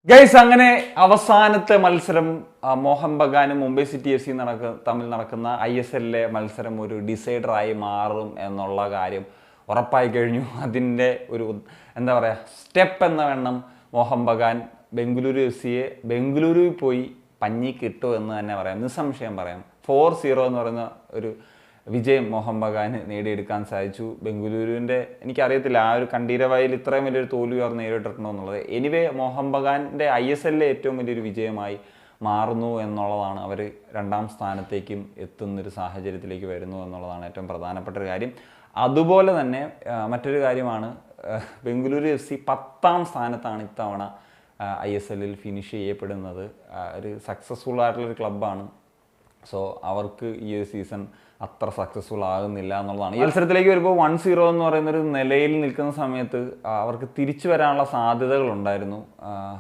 Guys അങ്ങനെ അവസാനത്തെ മത്സരം മോഹൻ ബഗാനും മുംബൈ സിറ്റി എഫ് സി തമ്മിൽ നടക്കുന്ന ISLലെ മത്സരം ഒരു ഡിസൈഡറായി മാറും എന്നുള്ള കാര്യം ഉറപ്പായി കഴിഞ്ഞു. അതിൻ്റെ ഒരു എന്താ പറയുക സ്റ്റെപ്പ് എന്ന വണ്ണം മോഹൻ ബഗാൻ ബംഗളൂരു എഫ് സിയെ ബംഗളൂരുവിൽ പോയി പഞ്ഞി കിട്ടും എന്ന് തന്നെ പറയാം, നിസ്സംശയം പറയാം. 4-0 എന്ന് പറയുന്ന ഒരു വിജയം മോഹൻ ബഗാന് നേടിയെടുക്കാൻ സാധിച്ചു. ബംഗളൂരുവിൻ്റെ എനിക്കറിയത്തില്ല ആ ഒരു കണ്ടീരവായിൽ ഇത്രയും വലിയൊരു തോൽവി അവർ നേരിട്ടിട്ടുണ്ടോ എന്നുള്ളത്. എനിവേ മോഹൻ ബഗാൻ്റെ ISLലെ ഏറ്റവും വലിയൊരു വിജയമായി മാറുന്നു എന്നുള്ളതാണ്. അവർ രണ്ടാം സ്ഥാനത്തേക്കും എത്തുന്നൊരു സാഹചര്യത്തിലേക്ക് വരുന്നു എന്നുള്ളതാണ് ഏറ്റവും പ്രധാനപ്പെട്ട ഒരു കാര്യം. അതുപോലെ തന്നെ മറ്റൊരു കാര്യമാണ്, ബംഗളൂരു എഫ് സി 10ാം സ്ഥാനത്താണ് ഇത്തവണ ISLൽ ഫിനിഷ് ചെയ്യപ്പെടുന്നത്. ഒരു സക്സസ്ഫുൾ ആയിട്ടുള്ളൊരു ക്ലബ്ബാണ്. സോ അവർക്ക് ഈ ഒരു സീസൺ അത്ര സക്സസ്ഫുൾ ആകുന്നില്ല എന്നുള്ളതാണ്. ഈ മത്സരത്തിലേക്ക് വരുമ്പോൾ 1-0 എന്ന് പറയുന്നൊരു നിലയിൽ നിൽക്കുന്ന സമയത്ത് അവർക്ക് തിരിച്ചു വരാനുള്ള സാധ്യതകളുണ്ടായിരുന്നു.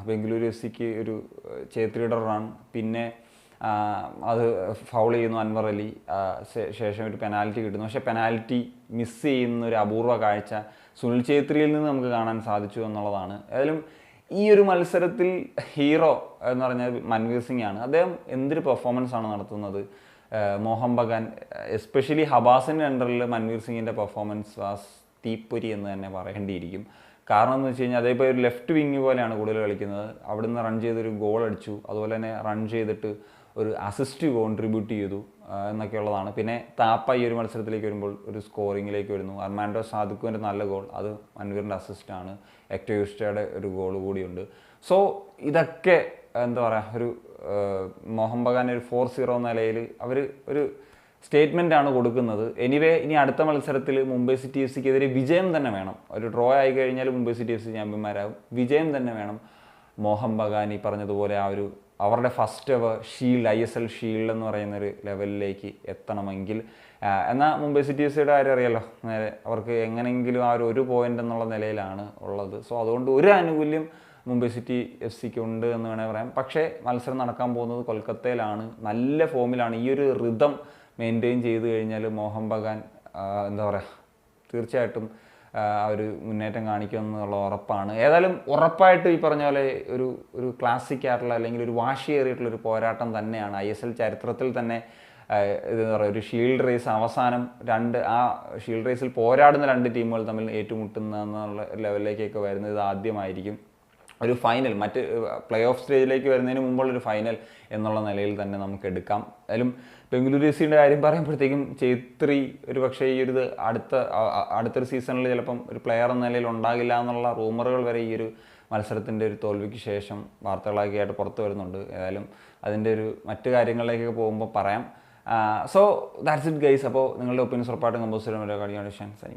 ബംഗളൂരു എഫ് സിക്ക് ഒരു ചേത്രിയുടെ റൺ, പിന്നെ അത് ഫൗൾ ചെയ്യുന്നു അൻവർ അലി, ശേഷം ഒരു പെനാൽറ്റി കിട്ടുന്നു. പക്ഷേ പെനാൽറ്റി മിസ് ചെയ്യുന്ന ഒരു അപൂർവ കാഴ്ച സുനിൽ ഛേത്രിയിൽ നിന്ന് നമുക്ക് കാണാൻ സാധിച്ചു എന്നുള്ളതാണ്. ഏതായാലും ഈ ഒരു മത്സരത്തിൽ ഹീറോ എന്ന് പറഞ്ഞാൽ മൻവീർ സിംഗ് ആണ്. അദ്ദേഹം എന്തൊരു പെർഫോമൻസ് ആണ് നടത്തുന്നത്. മോഹൻ ബഗാൻ എസ്പെഷ്യലി ഹബാസിൻ്റെ അണ്ടറിൽ മൻവീർ സിംഗിൻ്റെ പെർഫോമൻസ് വാസ് തീപ്പൊരി എന്ന് തന്നെ പറയേണ്ടിയിരിക്കും. കാരണം എന്ന് വെച്ച് കഴിഞ്ഞാൽ അതേപോലെ ഒരു ലെഫ്റ്റ് വിങ് പോലെയാണ് കൂടുതൽ കളിക്കുന്നത്. അവിടുന്ന് റൺ ചെയ്തൊരു ഗോൾ അടിച്ചു, അതുപോലെ തന്നെ റൺ ചെയ്തിട്ട് ഒരു അസിസ്റ്റ് കോൺട്രിബ്യൂട്ട് ചെയ്തു എന്നൊക്കെയുള്ളതാണ്. പിന്നെ താപ്പ ഈ ഒരു മത്സരത്തിലേക്ക് വരുമ്പോൾ ഒരു സ്കോറിങ്ങിലേക്ക് വരുന്നു. അർമാൻഡോ സാദിഖുവിൻ്റെ നല്ല ഗോൾ, അത് മൻവീറിൻ്റെ അസിസ്റ്റാണ്. എക്ടോയുസ്റ്റയുടെ ഒരു ഗോൾ കൂടിയുണ്ട്. സോ ഇതൊക്കെ എന്താ പറയുക, ഒരു മോഹൻ ബഗാൻ ഒരു 4-0 നിലയിൽ അവർ ഒരു സ്റ്റേറ്റ്മെൻറ്റാണ് കൊടുക്കുന്നത്. എനിവേ ഇനി അടുത്ത മത്സരത്തിൽ മുംബൈ സിറ്റി എഫ് സിക്കെതിരെ വിജയം തന്നെ വേണം. ഒരു ഡ്രോ ആയി കഴിഞ്ഞാൽ മുംബൈ സിറ്റി എഫ് സി ചാമ്പ്യന്മാരാകും. വിജയം തന്നെ വേണം മോഹൻ ബഗാൻ ഈ പറഞ്ഞതുപോലെ ആ ഒരു അവരുടെ first ever shield ISL shield എന്ന് പറയുന്നൊരു ലെവലിലേക്ക് എത്തണമെങ്കിൽ. എന്നാൽ മുംബൈ സിറ്റി എഫ് സിയുടെ കാര്യം അറിയാലോ, നേരെ അവർക്ക് എങ്ങനെയെങ്കിലും ആ ഒരു പോയിൻ്റ് എന്നുള്ള നിലയിലാണ് ഉള്ളത്. സോ അതുകൊണ്ട് ഒരു ആനുകൂല്യം മുംബൈ സിറ്റി എഫ് സിക്ക് ഉണ്ട് എന്ന് വേണമെങ്കിൽ പറയാം. പക്ഷേ മത്സരം നടക്കാൻ പോകുന്നത് കൊൽക്കത്തയിലാണ്. നല്ല ഫോമിലാണ്. ഈ ഒരു റിതം മെയിൻറ്റെയിൻ ചെയ്ത് കഴിഞ്ഞാൽ മോഹൻ ബഗാൻ എന്താ പറയുക തീർച്ചയായിട്ടും ഒരു മുന്നേറ്റം കാണിക്കുമെന്നുള്ള ഉറപ്പാണ്. ഏതായാലും ഉറപ്പായിട്ട് ഈ പറഞ്ഞ പോലെ ഒരു ക്ലാസിക് ആയിട്ടുള്ള അല്ലെങ്കിൽ ഒരു വാശിയേറിയിട്ടുള്ളൊരു പോരാട്ടം തന്നെയാണ്. ISL ചരിത്രത്തിൽ തന്നെ ഇതെന്ന് പറയുക ഒരു ഷീൽഡ് റേസ് അവസാനം ആ ഷീൽഡ് റേസിൽ പോരാടുന്ന 2 ടീമുകൾ തമ്മിൽ ഏറ്റുമുട്ടുന്ന എന്നുള്ള ലെവലിലേക്കൊക്കെ വരുന്നത് ഇത് ആദ്യമായിരിക്കും. ഒരു ഫൈനൽ, മറ്റ് പ്ലേ ഓഫ് സ്റ്റേജിലേക്ക് വരുന്നതിന് മുമ്പുള്ളൊരു ഫൈനൽ എന്നുള്ള നിലയിൽ തന്നെ നമുക്ക് എടുക്കാം. ഏതായാലും ബംഗളൂരു എഫ് സിയുടെ കാര്യം പറയുമ്പോഴത്തേക്കും ഛേത്രി ഒരു പക്ഷേ ഈ ഒരു അടുത്തൊരു സീസണിൽ ചിലപ്പം ഒരു പ്ലെയർ എന്ന നിലയിൽ ഉണ്ടാകില്ല എന്നുള്ള റൂമറുകൾ വരെ ഈ ഒരു മത്സരത്തിൻ്റെ ഒരു തോൽവിക്ക് ശേഷം വാർത്തകളൊക്കെ ആയിട്ട് പുറത്തു വരുന്നുണ്ട്. ഏതായാലും അതിൻ്റെ ഒരു മറ്റു കാര്യങ്ങളിലേക്കൊക്കെ പോകുമ്പോൾ പറയാം. So that's it guys. അപ്പോൾ നിങ്ങളുടെ ഒപ്പീനിയൻസ് ഉറപ്പായിട്ടും കമ്പോസ് ചെയ്യാൻ സനിക്കാം.